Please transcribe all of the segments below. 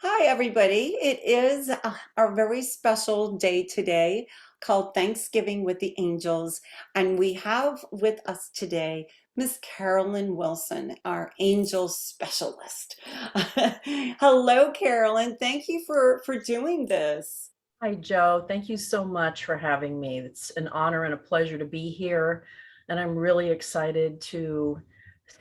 Hi, everybody. It is our very special day today called Thanksgiving with the Angels. And we have with us today Miss Carolyn Wilson, our angel specialist. Hello, Carolyn. Thank you for doing this. Hi, Joe. Thank you so much for having me. It's an honor and a pleasure to be here. And I'm really excited to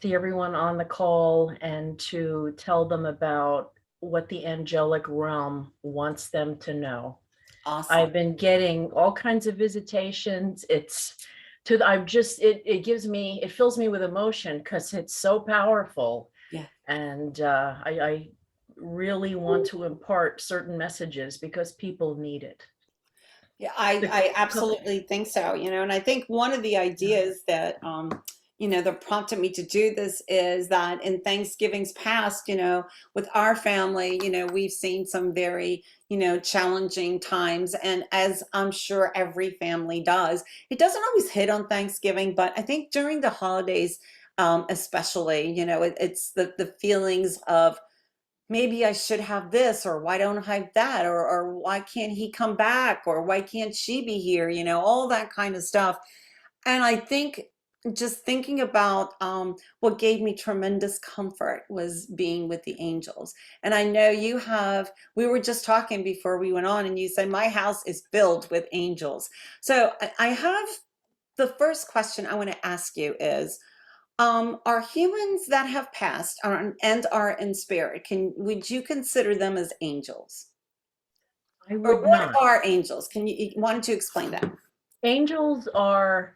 see everyone on the call and to tell them about what the angelic realm wants them to know. Awesome. I've been getting all kinds of visitations. I'm just, it gives me, it fills me with emotion because it's so powerful. Yeah. And I really want to impart certain messages because people need it. Yeah, I, The I co- absolutely think so, and I think one of the ideas that, that prompted me to do this is that in Thanksgiving's past, with our family, we've seen some very, challenging times. And as I'm sure every family does, it doesn't always hit on Thanksgiving, but I think during the holidays, especially, it's the feelings of, maybe I should have this, or why don't I have that, or why can't he come back, or why can't she be here, all that kind of stuff. And I think just thinking about what gave me tremendous comfort was being with the angels. And I know we were just talking before we went on, and you said my house is filled with angels. So I have the first question I want to ask you is, are humans that have passed and are in spirit, would you consider them as angels? I Or would what not. are angels? Wanted to explain that? Angels are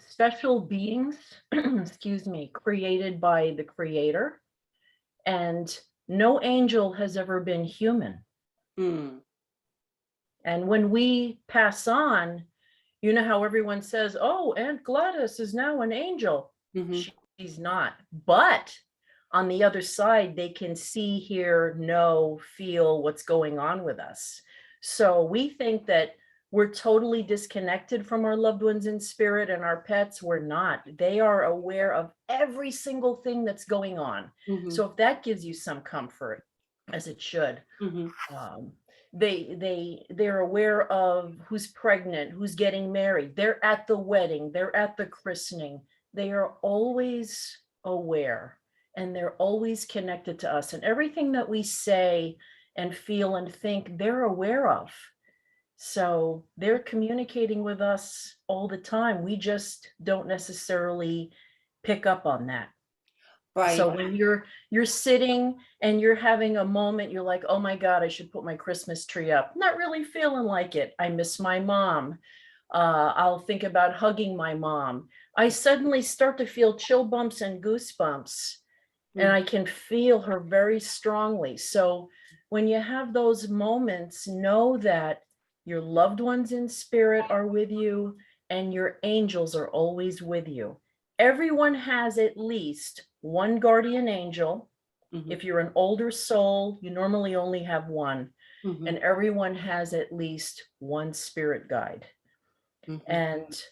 special beings, excuse me, created by the creator, and no angel has ever been human. Mm, And when we pass on, you know how everyone says, "Oh, Aunt Gladys is now an angel." hmm. She's not. But on the other side, they can see, hear, know, feel what's going on with us. So we think that we're totally disconnected from our loved ones in spirit, and our pets, we're not. They are aware of every single thing that's going on. Hmm. So if that gives you some comfort, as it should, Hmm. um, they're aware of who's pregnant, who's getting married. They're at the wedding, they're at the christening. They are always aware, and they're always connected to us, and everything that we say and feel and think, they're aware of. So they're communicating with us all the time. We just don't necessarily pick up on that. Right. So when you're sitting and you're having a moment, you're like, "Oh my God, I should put my Christmas tree up." Not really feeling like it. I miss my mom. I'll think about hugging my mom. I suddenly start to feel chill bumps and goosebumps, and Mm. I can feel her very strongly. So when you have those moments, know that your loved ones in spirit are with you, and your angels are always with you. Everyone has at least one guardian angel. Hmm. If you're an older soul, you normally only have one, Hmm. and everyone has at least one spirit guide. Hmm. And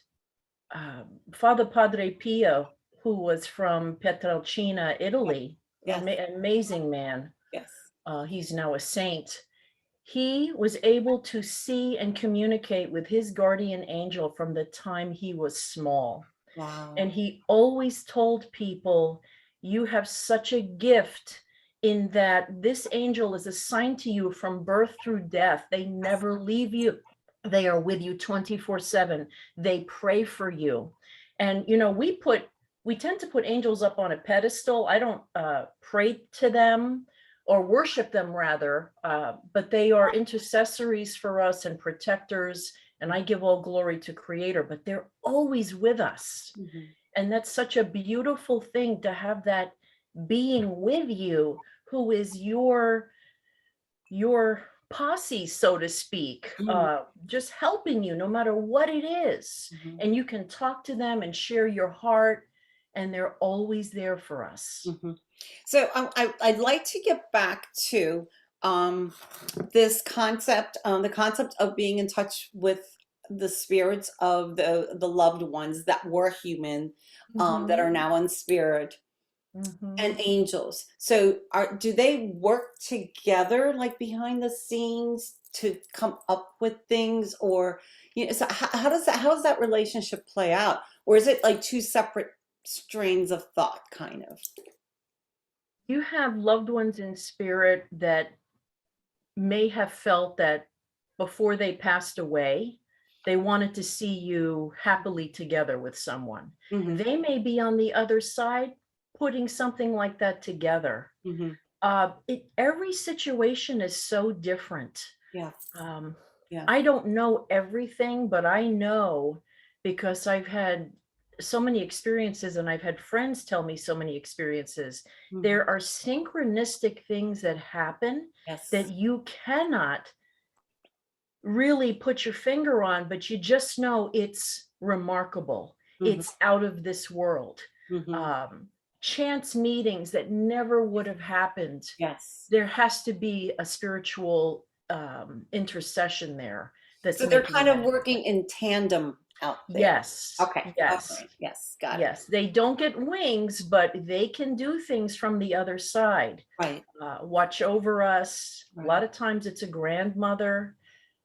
Father Padre Pio, who was from Pietrelcina, Italy, Yes. amazing man. Yes. He's now a saint. He was able to see and communicate with his guardian angel from the time he was small. Wow. And he always told people, "You have such a gift in that this angel is assigned to you from birth through death. They never leave you. They are with you 24/7. They pray for you." And we tend to put angels up on a pedestal. I don't pray to them or worship them, rather, but they are intercessories for us and protectors, and I give all glory to creator, but they're always with us. Hmm. And that's such a beautiful thing to have that being with you, who is your posse, so to speak, Hmm. just helping you no matter what it is. Hmm. And you can talk to them and share your heart, and they're always there for us. Hmm. So I'd like to get back to um, this concept, the concept of being in touch with the spirits of the loved ones that were human, that Mhm. are now in spirit. Mhm. and angels. So do they work together like behind the scenes to come up with things, or so how does that relationship play out? Or is it like two separate strains of thought kind of? You have loved ones in spirit that may have felt that before they passed away, they wanted to see you happily together with someone. Hmm. They may be on the other side putting something like that together. Hmm. Every situation is so different. Yeah. Um, Yeah. I don't know everything, but I know because I've had so many experiences and I've had friends tell me so many experiences. Hmm. There are synchronistic things that happen that Yes. you cannot really put your finger on, but you just know it's remarkable. Hmm. It's out of this world. Hmm. Um, Chance meetings that never would have happened. Yes. There has to be a spiritual intercession there that's So they're making kind of that working happen. in tandem out there. Yes, Okay. All yes, right. Yes. Got it. yes. They don't get wings, but they can do things from the other side. Right. Watch over us. A lot Right. of times it's a grandmother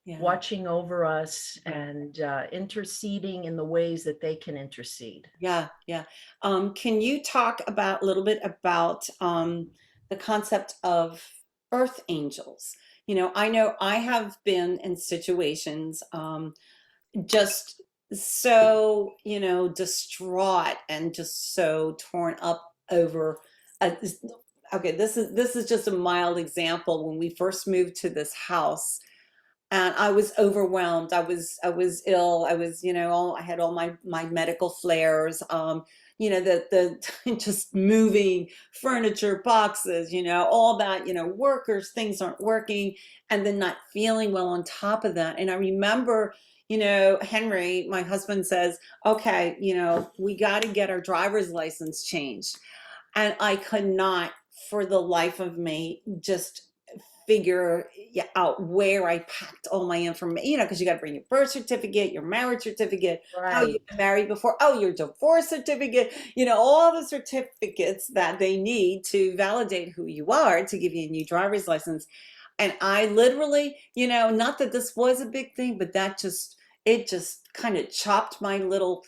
Yeah. watching over us Yeah. and interceding in the ways that they can intercede. Yeah, yeah. Can you talk about a little bit about the concept of earth angels? I know I have been in situations just so, distraught and just so torn up over. Okay, this is just a mild example. When we first moved to this house, and I was overwhelmed. I was ill. I had all my medical flares. The just moving furniture, boxes, all that, workers, things aren't working, and then not feeling well on top of that. And I remember, Henry, my husband says, "Okay, we got to get our driver's license changed." And I could not, for the life of me, just figure out where I packed all my information, because you got to bring your birth certificate, your marriage certificate, how you Right. been married before, oh, your divorce certificate, all the certificates that they need to validate who you are to give you a new driver's license. And I literally, not that this was a big thing, but it just kind of chopped my little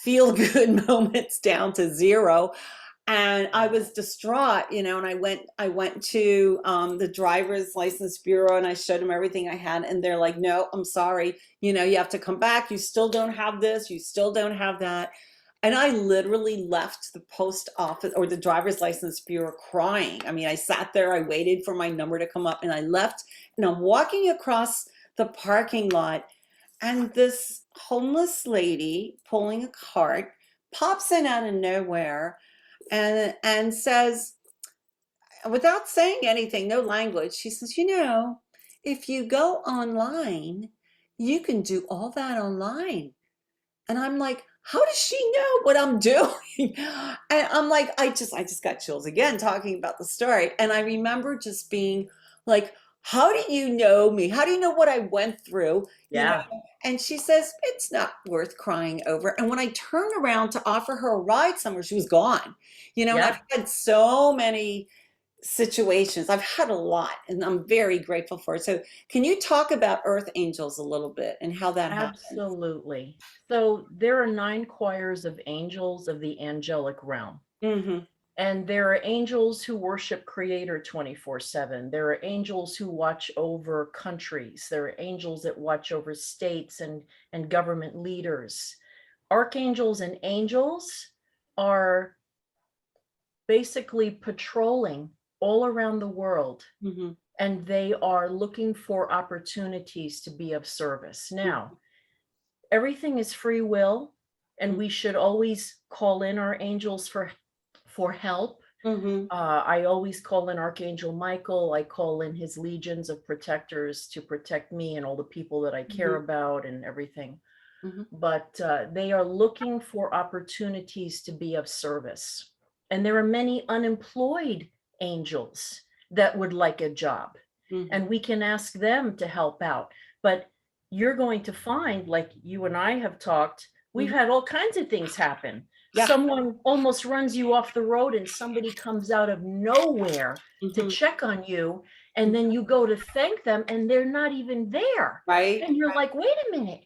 feel good moments down to zero. And I was distraught, and I went to the driver's license bureau, and I showed them everything I had, and they're like, "No, I'm sorry, you have to come back. You still don't have this. You still don't have that." And I literally left the post office or the driver's license bureau crying. I mean, I sat there, I waited for my number to come up, and I left. And I'm walking across the parking lot, and this homeless lady pulling a cart pops in out of nowhere and says, without saying anything, no language, she says, if you go online, you can do all that online. And I'm like, how does she know what I'm doing? And I'm like, I just got chills again talking about the story. And I remember just being like, how do you know me? How do you know what I went through? You know? Yeah. And she says, it's not worth crying over. And when I turned around to offer her a ride somewhere, she was gone. And I've Yeah. had so many situations. I've had a lot, and I'm very grateful for it. So, can you talk about earth angels a little bit and how that happens? Absolutely. So there are 9 choirs of angels of the angelic realm. Hmm. And there are angels who worship Creator 24/7. There are angels who watch over countries. There are angels that watch over states and government leaders. Archangels and angels are basically patrolling all around the world, Hmm. and they are looking for opportunities to be of service. Now, everything is free will, and we should always call in our angels for help. Hmm. I always call in Archangel Michael. I call in his legions of protectors to protect me and all the people that I care Hmm. about and everything. Hmm. But they are looking for opportunities to be of service. And there are many unemployed angels that would like a job, Hmm. and we can ask them to help out. But you're going to find, like you and I have talked, we've Hmm. had all kinds of things happen. Yeah. Someone almost runs you off the road and somebody comes out of nowhere to Hmm. check on you. And then you go to thank them and they're not even there. Right. And you're like, wait a minute.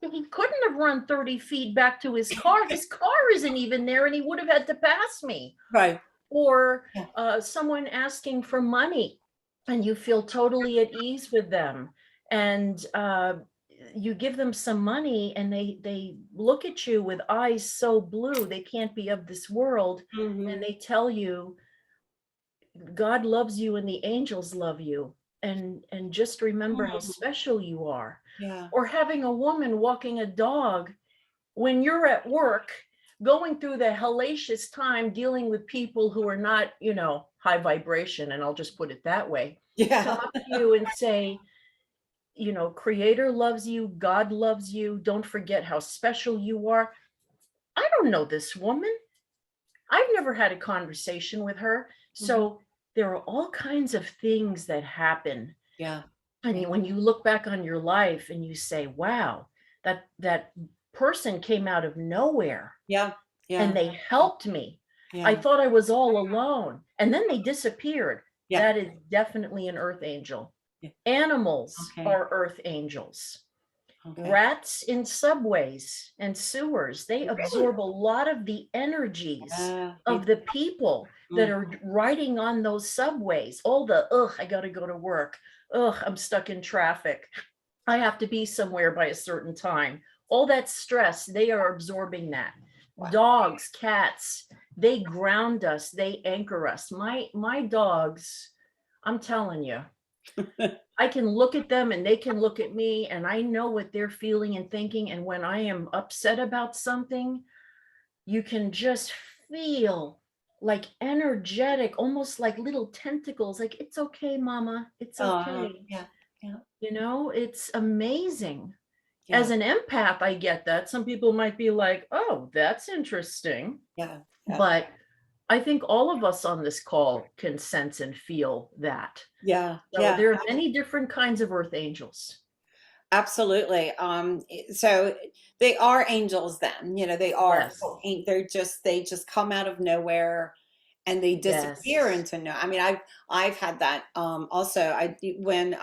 He couldn't have run 30 feet back to his car. His car isn't even there and he would have had to pass me. Right. Or Yeah. someone asking for money and you feel totally at ease with them. And you give them some money and they look at you with eyes so blue, they can't be of this world. Hmm. And they tell you, God loves you and the angels love you. And just remember how special you are. Yeah. Or having a woman walking a dog when you're at work, going through the hellacious time dealing with people who are not, high vibration, and I'll just put it that way, come Yeah. up to you and say, Creator loves you, God loves you, don't forget how special you are. I don't know this woman. I've never had a conversation with her. Hmm. So there are all kinds of things that happen. Yeah. And Yeah. when you look back on your life and you say, wow, that person came out of nowhere Yeah. and Yeah. they helped me. I Yeah. thought I was all alone and then they disappeared. Yeah. That is definitely an earth angel. Yeah. Animals Okay. are earth angels. Okay. Rats in subways and sewers, they absorb a lot of the energies They of the people that do. are riding on those subways. All the, ugh, I got to go to work. Ugh, I'm stuck in traffic. I have to be somewhere by a certain time. All that stress, they are absorbing that. Wow. Dogs, cats, they ground us, they anchor us. My dogs, I'm telling you, I can look at them and they can look at me and I know what they're feeling and thinking. And when I am upset about something, you can just feel like energetic, almost like little tentacles, like, it's okay, mama, it's okay. Yeah. Yeah. It's amazing. Yeah. As an empath, I get that. Some people might be like, oh, that's interesting. Yeah. Yeah. But I think all of us on this call can sense and feel that. Yeah. So Yeah. there are many different kinds of earth angels. Absolutely. So they are angels then, they are, Yes. they just come out of nowhere and they disappear Yes. into no. I mean, I've had that also. When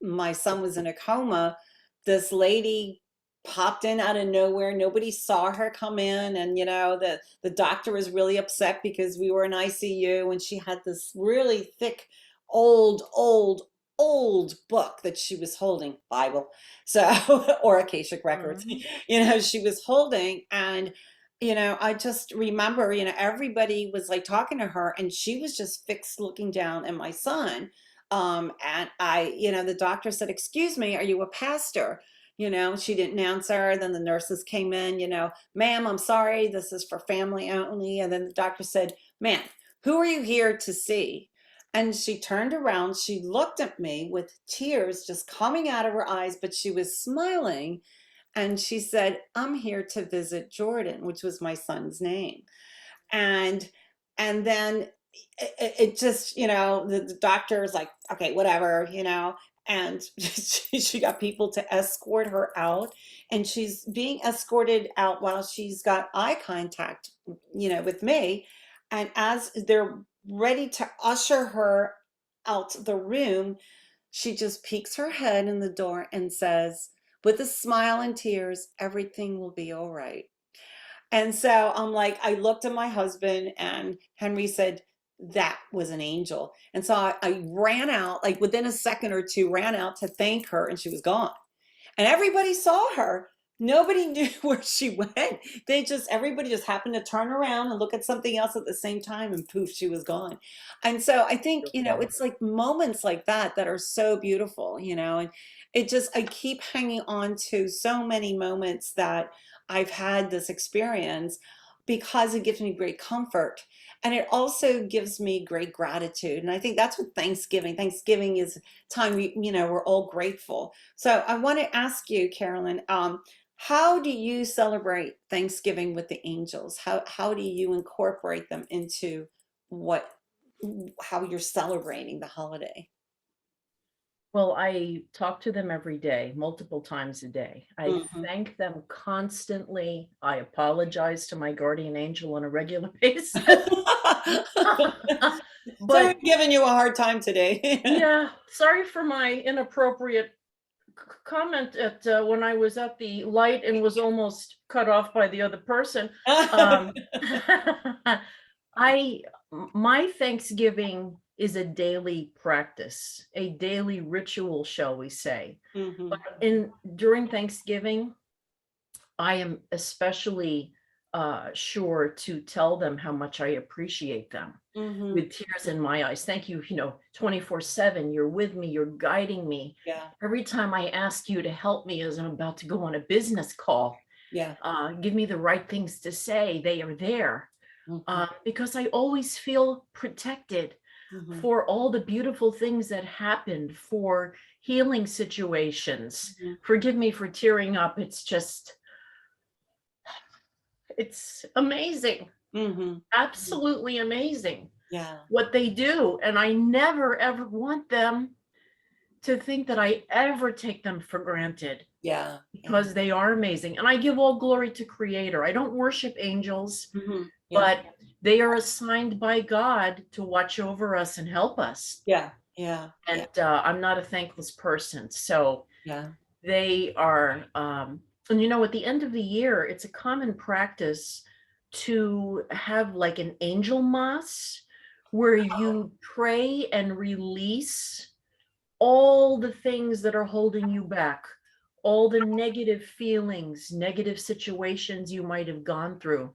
my son was in a coma, this lady popped in out of nowhere. Nobody saw her come in, and the doctor was really upset because we were in ICU and she had this really thick old book that she was holding, Bible, so or Akashic records, Mhm. she was holding. And I just remember, everybody was like talking to her and she was just fixed looking down at my son. And the doctor said, "Excuse me, are you a pastor?" She didn't answer. Then the nurses came in, "Ma'am, I'm sorry, this is for family only." And then the doctor said, "Ma'am, who are you here to see?" And she turned around, she looked at me with tears just coming out of her eyes, but she was smiling. And she said, "I'm here to visit Jordan," which was my son's name. And then it just, the doctor is like, "Okay, whatever," and she got people to escort her out. And she's being escorted out while she's got eye contact, with me. And as they're ready to usher her out the room, she just peeks her head in the door and says, with a smile and tears, "Everything will be all right." And so I'm like, I looked at my husband and Henry said, "That was an angel." And so I ran out, like within a second or two, ran out to thank her, and she was gone. And everybody saw her. Nobody knew where she went. Everybody just happened to turn around and look at something else at the same time, and poof, she was gone. And so I think, Beautiful. it's like moments like that that are so beautiful, and I keep hanging on to so many moments that I've had this experience because it gives me great comfort. And it also gives me great gratitude. And I think that's what Thanksgiving is time we're all grateful. So I want to ask you, Carolyn, how do you celebrate Thanksgiving with the angels? How do you incorporate them into what how you're celebrating the holiday? Well, I talk to them every day, multiple times a day. I Mhm. thank them constantly. I apologize to my guardian angel on a regular basis. Sorry, I'm But giving you a hard time today. yeah, sorry for my inappropriate comment at when I was at the light and was almost cut off by the other person. Um, I my Thanksgiving is a daily practice, a daily ritual, shall we say. But Mhm, in during Thanksgiving, I am especially sure to tell them how much I appreciate them mhm. with tears in my eyes. Thank you, 24/7. You're with me, you're guiding me. Yeah, Every time I ask you to help me as I'm about to go on a business call, yeah. give me the right things to say, they are there. Mhm, Because I always feel protected mhm, for all the beautiful things that happened, for healing situations. mhm, Forgive me for tearing up. It's amazing, mhm, mhm. absolutely amazing Yeah, what they do. And I never, ever want them to think that I ever take them for granted yeah, yeah. because they are amazing. And I give all glory to Creator. I don't worship angels, Mhm. Yeah, but they are assigned by God to watch over us and help us. yeah, yeah, And yeah, I'm not a thankless person. So yeah. they are, and at the end of the year, it's a common practice to have like an angel mass where you pray and release all the things that are holding you back, all the negative feelings, negative situations you might have gone through.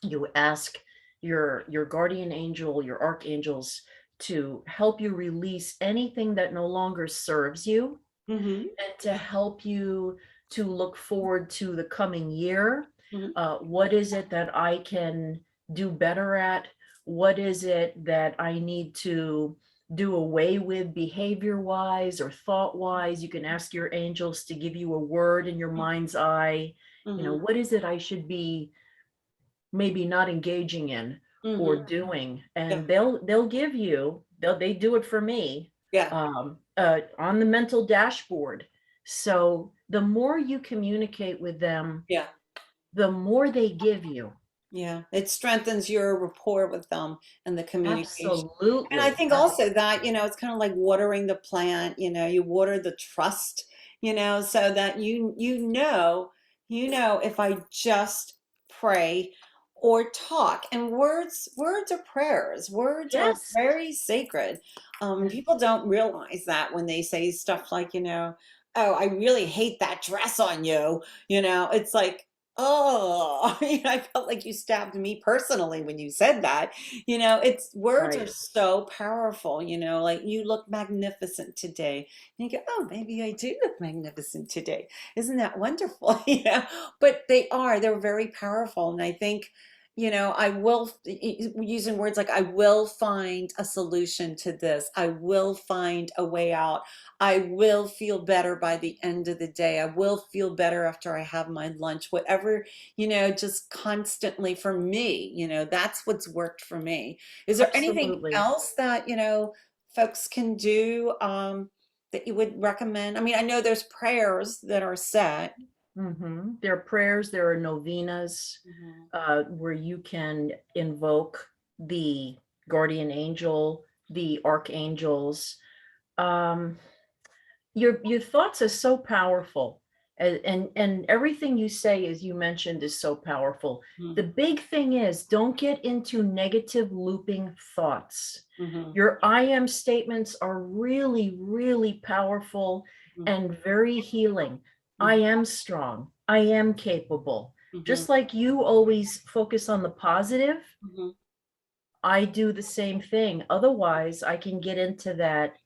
You ask your guardian angel, your archangels to help you release anything that no longer serves you Mhm, and to help you to look forward to the coming year. mhm, What is it that I can do better at? What is it that I need to do away with behavior wise or thought wise? You can ask your angels to give you a word in your mind's eye. mhm, What is it I should be maybe not engaging in or mhm. doing? Yeah, And they'll give you, they do it for me, yeah, on the mental dashboard. So the more you communicate with them, yeah, the more they give you. yeah. It strengthens your rapport with them and the communication. And I Absolutely. think also that, it's kind of like watering the plant, you water the trust, so that if I just pray or talk. And words are prayers. Words are Yes. very sacred. Yes. People don't realize that when they say stuff like, oh, I really hate that dress on you. It's like, oh, I felt like you stabbed me personally when you said that. It's words are Right. so powerful, like you look magnificent today. And you go, oh, maybe I do look magnificent today. Isn't that wonderful? But they're very powerful. And I think, I will, using words like, I will find a solution to this. I will find a way out. I will feel better by the end of the day. I will feel better after I have my lunch. Whatever, just constantly for me, that's what's worked for me. Is there anything Absolutely. else that, folks can do that you would recommend? I mean, I know there's prayers that are set. There are prayers, there are novenas, Mhm. where you can invoke the guardian angel, the archangels. Um, your thoughts are so powerful, and everything you say, as you mentioned, is so powerful. The Mhm. big thing is, don't get into negative looping thoughts. Mhm. Your I am statements are really, really powerful Mhm. and very healing. I Mhm. am strong, I am capable. Mhm. Just like you always focus on the positive, Mhm. I do the same thing. Otherwise, I can get into that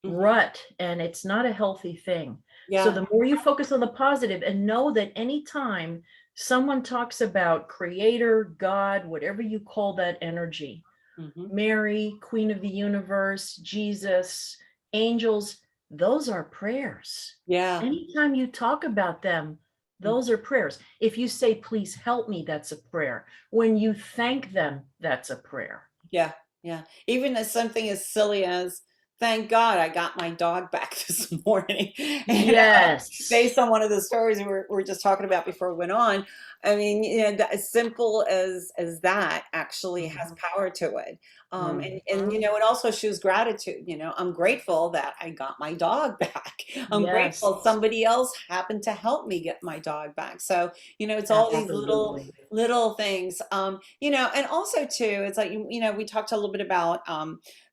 Mhm. rut, and it's not a healthy thing. So Yeah. the more you focus on the positive and know that anytime someone talks about creator, God, whatever you call that energy, Mhm. Mary, Queen of the Universe, Jesus, angels, those are prayers. Yeah. Anytime you talk about them, Mm. those are prayers. If you say, please help me, that's a prayer. When you thank them, that's a prayer. Yeah. Yeah. Even as something as silly as thank God I got my dog back this morning. And Yes. based on one of the stories we were just talking about before we went on, I mean, as simple as that actually has Mhm. power to it. And Mhm. it also shows gratitude. I'm grateful that I got my dog back. I'm Yes, grateful somebody else happened to help me get my dog back. So, it's all these little absolutely. little things. And also too, it's like we talked a little bit about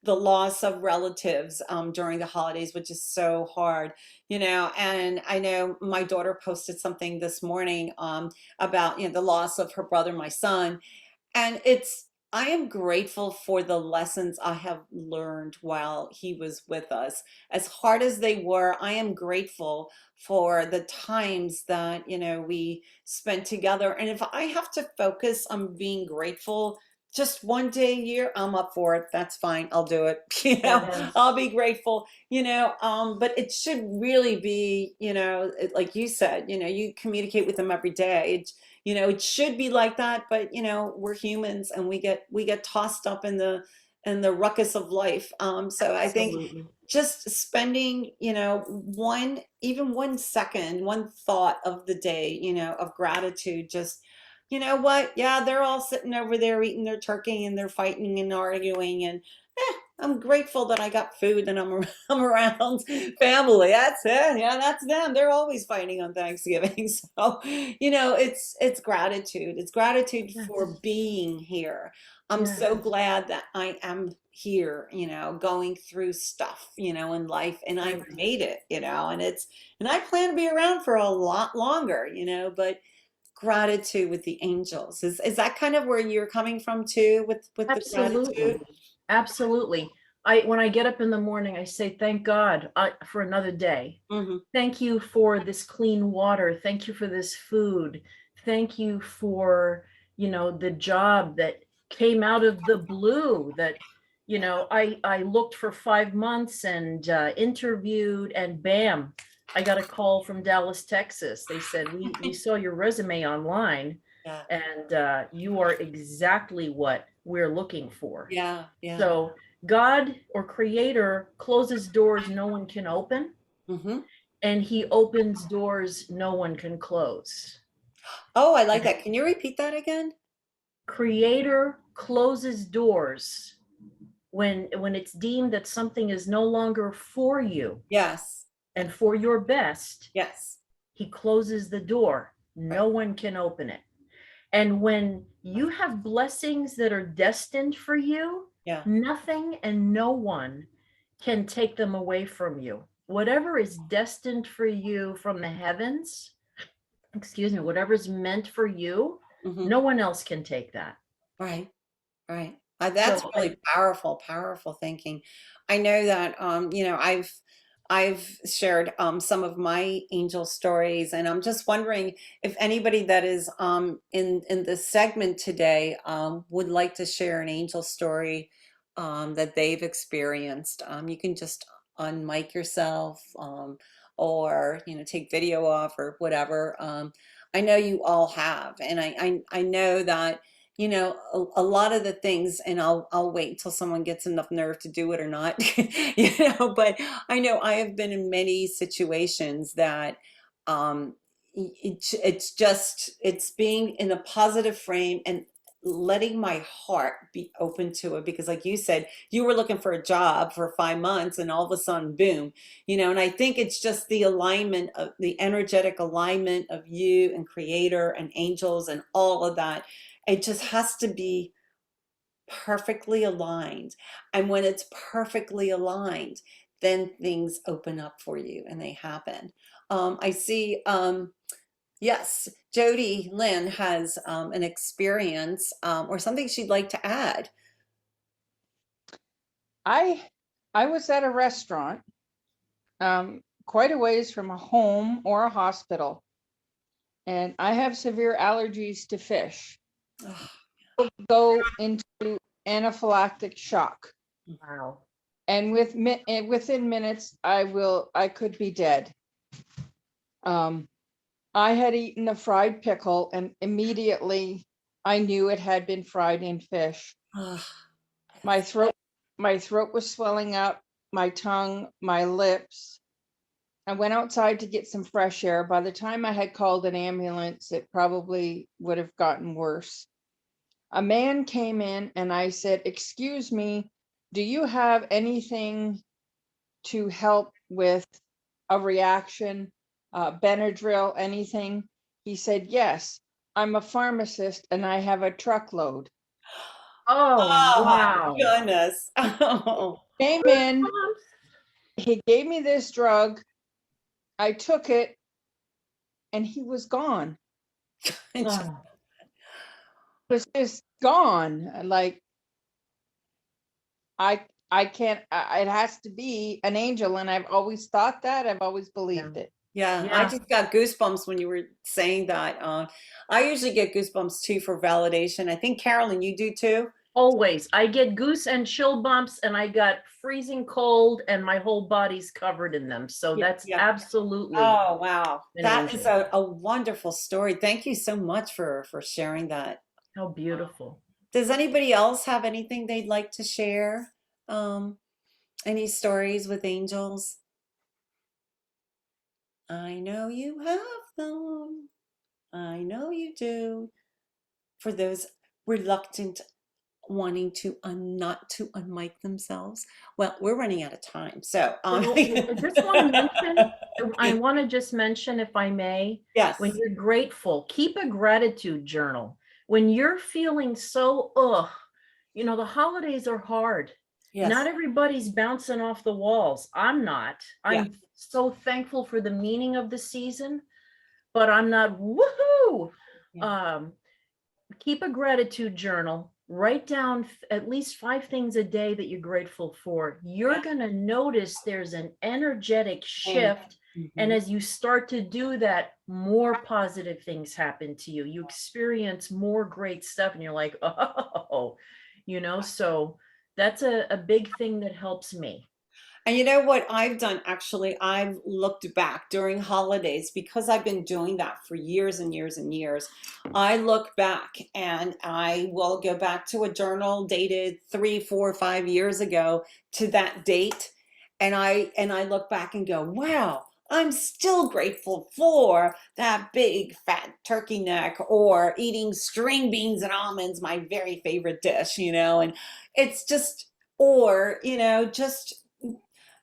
the loss of relatives during the holidays, which is so hard. And I know my daughter posted something this morning about the loss of her brother, my son, and I am grateful for the lessons I have learned while he was with us. As hard as they were, I am grateful for the times that, we spent together. And if I have to focus on being grateful just one day a year, I'm up for it. That's fine. I'll do it. I'll Yes, be grateful, but it should really be, like you said, you communicate with them every day. It should be like that, but we're humans and we get tossed up in the ruckus of life. So I think absolutely. just spending, even 1 second, one thought of the day, of gratitude, just, what? Yeah, they're all sitting over there eating their turkey and they're fighting and arguing, and I'm grateful that I got food and I'm around family. That's it. Yeah, that's them. They're always fighting on Thanksgiving. So, it's gratitude. It's gratitude for Yes, being here. I'm so yes, glad that I am here, going through stuff, in life, and I right. made it, and I plan to be around for a lot longer, but gratitude with the angels. Is that kind of where you're coming from too with the gratitude? Absolutely. Absolutely. When I get up in the morning, I say, thank God for another day. Hmm. Thank you for this clean water. Thank you for this food. Thank you for, the job that came out of the blue that, I looked for 5 months and interviewed, and bam, I got a call from Dallas, Texas. They said, we saw your resume online, Yeah, and you are exactly what we're looking for. yeah, yeah. So God or creator closes doors no one can open, Hmm. and he opens doors no one can close. Oh, I like that. Can you repeat that again? Creator closes doors when it's deemed that something is no longer for you Yes. and for your best. Yes. He closes the door. Right. No one can open it. And when you have blessings that are destined for you, Yeah. nothing and no one can take them away from you. Whatever is destined for you from the heavens, excuse me, whatever's meant for you, Hmm. no one else can take that. Right. Right. That's So I, really powerful, powerful thinking. I know that I've shared some of my angel stories, and I'm just wondering if anybody that is in this segment today would like to share an angel story that they've experienced. You can just unmic yourself, or take video off or whatever. I know you all have, and I know that a lot of the things, and I'll wait until someone gets enough nerve to do it or not, but I know I have been in many situations that um, it's being in a positive frame and letting my heart be open to it, because like you said, you were looking for a job for 5 months and all of a sudden, boom, and I think it's just the alignment of the energetic alignment of you and creator and angels and all of that. It just has to be perfectly aligned. And when it's perfectly aligned, then things open up for you and they happen. I see, yes, Jody Lynn has an experience or something she'd like to add. I I was at a restaurant, quite a ways from a home or a hospital, and I have severe allergies to fish. Oh, Go into anaphylactic shock, wow. and within minutes, I could be dead. Um, I had eaten a fried pickle, and immediately I knew it had been fried in fish. oh, My throat, my throat was swelling up. my tongue, my lips. I went outside to get some fresh air. By the time I had called an ambulance, it probably would have gotten worse. A man came in and I said, "Excuse me, do you have anything to help with a reaction, Benadryl, anything?" He said, "Yes, I'm a pharmacist and I have a truckload." Oh, Oh my wow. goodness. Oh. Came in, he gave me this drug. I took it and he was gone. Oh, Was just gone. Like I can't. It has to be an angel, and I've always thought that. I've always believed it. Yeah, I yeah. just got goosebumps when you were saying that. I usually get goosebumps too for validation. I think Carolyn, you do too. Always. I get goose and chill bumps, and I got freezing cold, and my whole body's covered in them. So Yeah, that's yeah. absolutely Oh, wow. an That is angel. a wonderful story. Thank you so much for sharing that. How beautiful. Does anybody else have anything they'd like to share? Um, any stories with angels? I know you have them. I know you do. For those reluctant wanting to not to unmic themselves. Well, we're running out of time. So, So I just want to mention, I want to just mention, if I may, when yes, you're grateful, keep a gratitude journal. When you're feeling so, the holidays are hard. yes, Not everybody's bouncing off the walls. I'm not. yeah, I'm so thankful for the meaning of the season, but I'm not woohoo. yeah, Um, Keep a gratitude journal. Write down at least 5 things a day that you're grateful for. You're yeah. going to notice there's an energetic Amen. shift. And Mhm. as you start to do that, more positive things happen to you. You experience more great stuff, and you're like, oh, so that's a big thing that helps me. And you know what I've done actually? I've looked back during holidays because I've been doing that for years and years and years. I look back and I will go back to a journal dated 3, 4, 5 years ago to that date. And I look back and go, wow, I'm still grateful for that big fat turkey neck or eating string beans and almonds, my very favorite dish, and it's just, or, just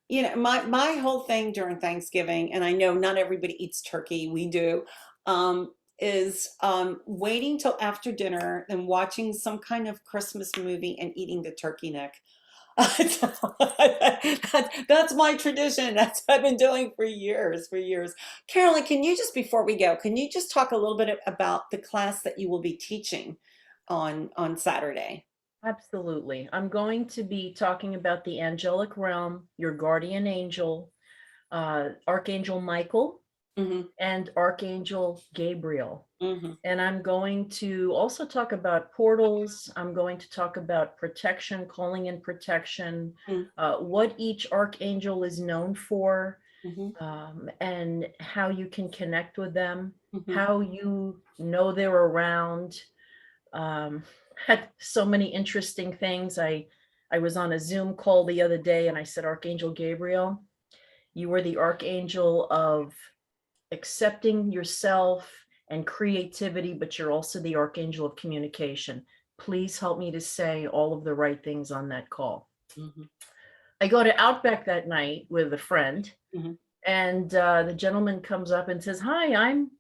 my whole thing during Thanksgiving, and I know not everybody eats turkey, we do, is waiting till after dinner and watching some kind of Christmas movie and eating the turkey neck. That's my tradition. That's what I've been doing for years, for years. Carolyn, can you just, before we go, can you just talk a little bit about the class that you will be teaching on Saturday? Absolutely. I'm going to be talking about the angelic realm, your guardian angel, Archangel Michael, Hmm. and Archangel Gabriel. Hmm. And I'm going to also talk about portals. I'm going to talk about protection, calling in protection, what each archangel is known for, Hmm. and how you can connect with them, Hmm. how you know they're around. Had so many interesting things. I was on a Zoom call the other day and I said, Archangel Gabriel, you are the archangel of accepting yourself and creativity, but you're also the archangel of communication. Please help me to say all of the right things on that call. Hmm. I go to Outback that night with a friend, Hmm. and the gentleman comes up and says, hi, I'm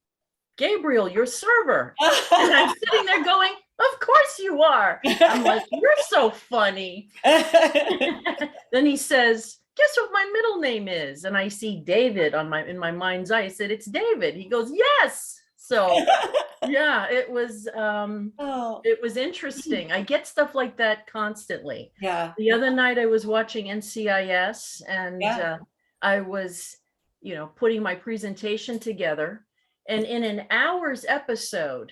Gabriel, your server. And I'm sitting there going, of course you are. I'm like, you're so funny. Then he says, guess what my middle name is? And I see David in my mind's eye. I said, it's David. He goes, yes. So yeah, Oh, it was interesting. I get stuff like that constantly. yeah, The other night I was watching NCIS, and yeah. I was, putting my presentation together. And in an hour's episode,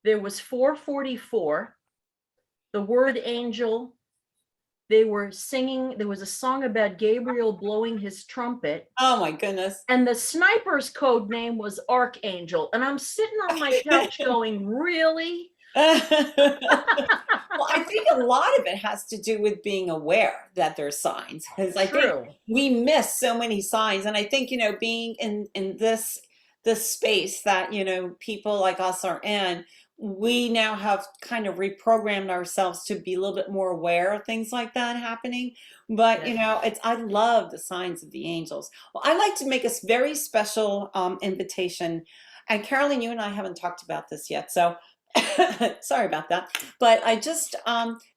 there was 444, the word angel. They were singing, there was a song about Gabriel blowing his trumpet, Oh my goodness. and the sniper's code name was Archangel. And I'm sitting on my couch going, really? Well, I think a lot of it has to do with being aware that there's signs, because I think True. we miss so many signs. And I think, being in this space that, people like us are in, we now have kind of reprogrammed ourselves to be a little bit more aware of things like that happening. But, Yes. I love the signs of the angels. Well, I like to make a very special invitation. And Carolyn, you and I haven't talked about this yet, so sorry about that. But I just,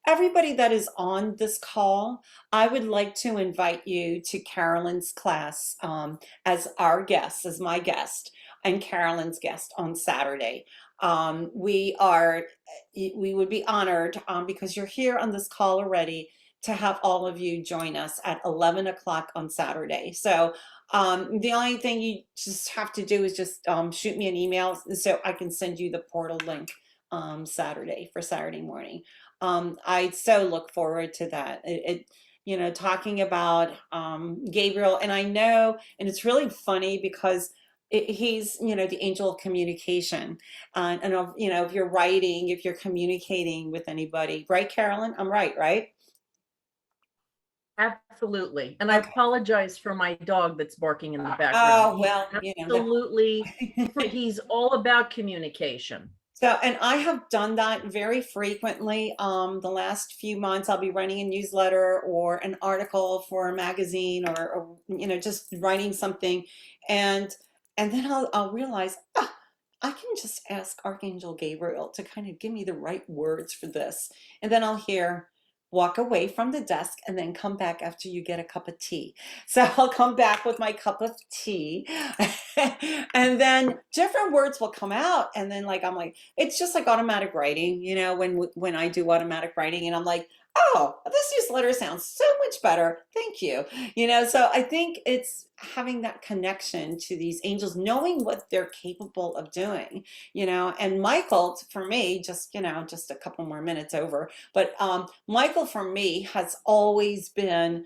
everybody that is on this call, I would like to invite you to Carolyn's class as our guest, as my guest, and Carolyn's guest on Saturday. We would be honored because you're here on this call already to have all of you join us at 11 o'clock on Saturday. So the only thing you just have to do is just shoot me an email so I can send you the portal link Saturday for Saturday morning. I so look forward to that. Talking about Gabriel, and I know, and it's really funny because he's, the angel of communication. If you're writing, if you're communicating with anybody, right, Carolyn? I'm right, right? Absolutely. And I Okay. apologize for my dog that's barking in the background. Oh, He's well, absolutely, he's all about communication. So, and I have done that very frequently. The last few months, I'll be writing a newsletter or an article for a magazine, or just writing something, and then I'll realize, I can just ask Archangel Gabriel to kind of give me the right words for this, and then I'll hear, walk away from the desk and then come back after you get a cup of tea. So I'll come back with my cup of tea and then different words will come out, and then I'm like, it's just like automatic writing, when I do automatic writing, and I'm like, oh, this newsletter sounds so much better. Thank you. So I think it's having that connection to these angels, knowing what they're capable of doing, and Michael, for me, just a couple more minutes over, but Michael for me has always been,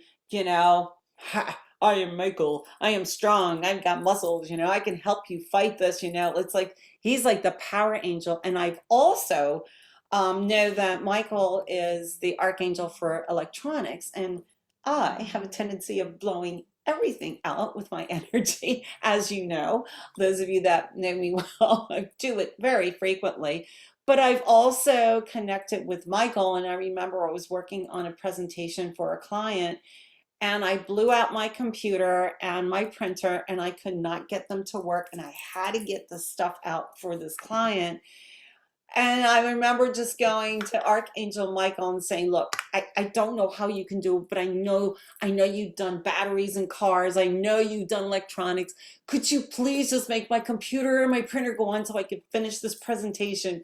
I am Michael. I am strong. I've got muscles. I can help you fight this. It's like he's like the power angel. And I've also know that Michael is the archangel for electronics. And I have a tendency of blowing everything out with my energy, as you know. Those of you that know me well, I do it very frequently. But I've also connected with Michael. And I remember I was working on a presentation for a client, and I blew out my computer and my printer, and I could not get them to work, and I had to get the stuff out for this client. And I remember just going to Archangel Michael and saying, look, I don't know how you can do it, but I know you've done batteries in cars. I know you've done electronics. Could you please just make my computer and my printer go on so I could finish this presentation?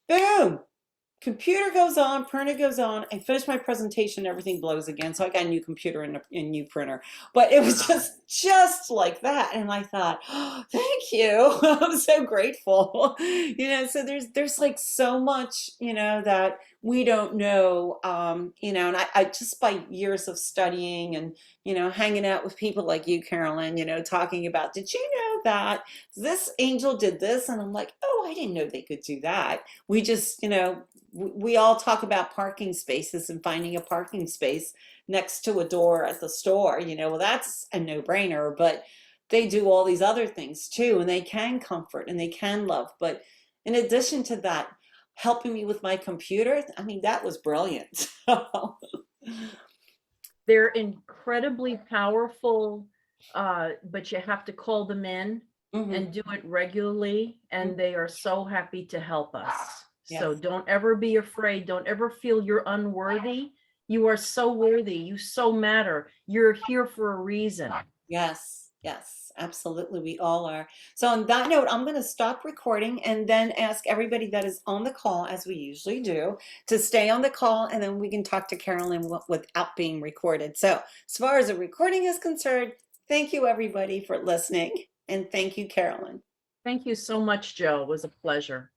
Boom. Computer goes on, printer goes on. I finish my presentation, everything blows again. So I got a new computer and a new printer. But it was just like that. And I thought, oh, thank you. I'm so grateful. So there's like so much, that we don't know, and I just by years of studying and, hanging out with people like you, Carolyn, talking about, did you know that this angel did this? And I'm like, oh, I didn't know they could do that. We just, we all talk about parking spaces and finding a parking space next to a door at the store, well, that's a no-brainer, but they do all these other things too, and they can comfort and they can love. But in addition to that, helping me with my computer, I mean, that was brilliant. They're incredibly powerful, but you have to call them in and do it regularly, and they are so happy to help us. So Yes. don't ever be afraid. Don't ever feel you're unworthy. You are so worthy. You so matter. You're here for a reason. Yes, yes, absolutely. We all are. So on that note, I'm going to stop recording and then ask everybody that is on the call, as we usually do, to stay on the call, and then we can talk to Carolyn without being recorded. So as far as the recording is concerned, thank you everybody for listening, and thank you, Carolyn. Thank you so much, Joe. It was a pleasure.